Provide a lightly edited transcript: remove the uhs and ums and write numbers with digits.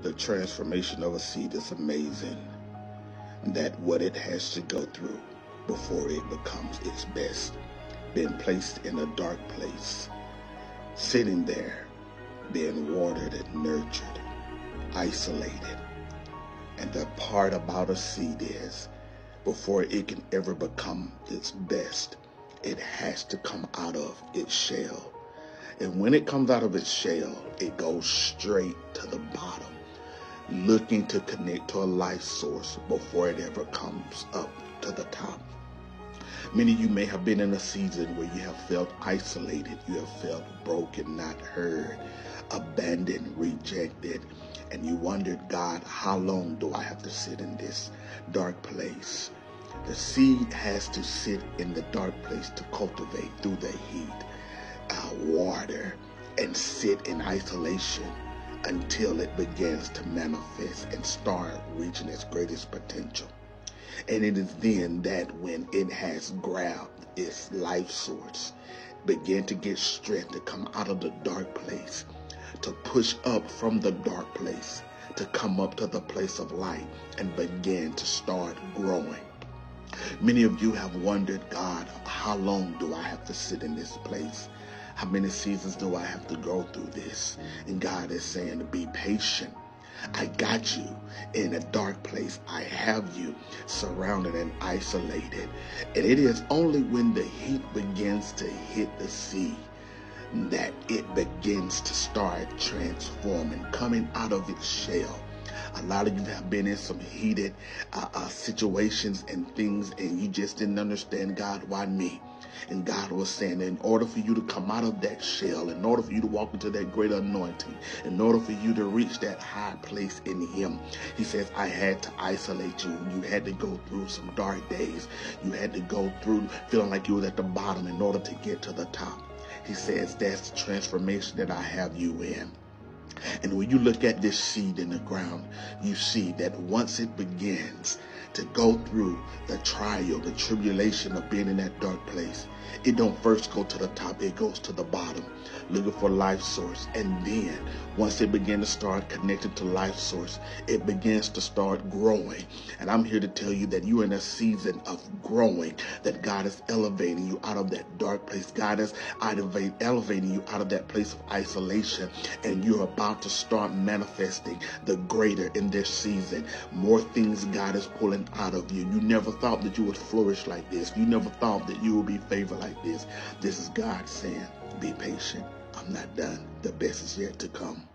The transformation of a seed is amazing. That what it has to go through before it becomes its best. Being placed in a dark place, sitting there, being watered and nurtured, isolated. And the part about a seed is, before it can ever become its best, it has to come out of its shell. And when it comes out of its shell, it goes straight to the bottom, looking to connect to a life source before it ever comes up to the top. Many of you may have been in a season where you have felt isolated, you have felt broken, not heard, abandoned, rejected, and you wondered, God, how long do I have to sit in this dark place? The seed has to sit in the dark place to cultivate through the heat, water, and sit in isolation until it begins to manifest and start reaching its greatest potential. And it is then that when it has grabbed its life source, begin to get strength to come out of the dark place, to push up from the dark place, to come up to the place of light and begin to start growing. Many of you have wondered, God, how long do I have to sit in this place? How many seasons do I have to go through this? And God is saying to be patient. I got you in a dark place. I have you surrounded and isolated. And it is only when the heat begins to hit the sea that it begins to start transforming, coming out of its shell. A lot of you have been in some heated situations and things, and you just didn't understand, God, why me? And God was saying, in order for you to come out of that shell, in order for you to walk into that greater anointing, in order for you to reach that high place in Him, He says, I had to isolate you. You had to go through some dark days. You had to go through feeling like you were at the bottom in order to get to the top. He says, that's the transformation that I have you in. And when you look at this seed in the ground, you see that once it begins to go through the trial, the tribulation of being in that dark place, it don't first go to the top, it goes to the bottom, looking for life source. And then once it begins to start connected to life source, it begins to start growing. And I'm here to tell you that you're in a season of growing, that God is elevating you out of that dark place. God is elevating you out of that place of isolation, and you're about to start manifesting the greater in this season. More things God is pulling out of you. You never thought that you would flourish like this. You never thought that you would be favored like this. This is God saying, be patient. I'm not done. The best is yet to come.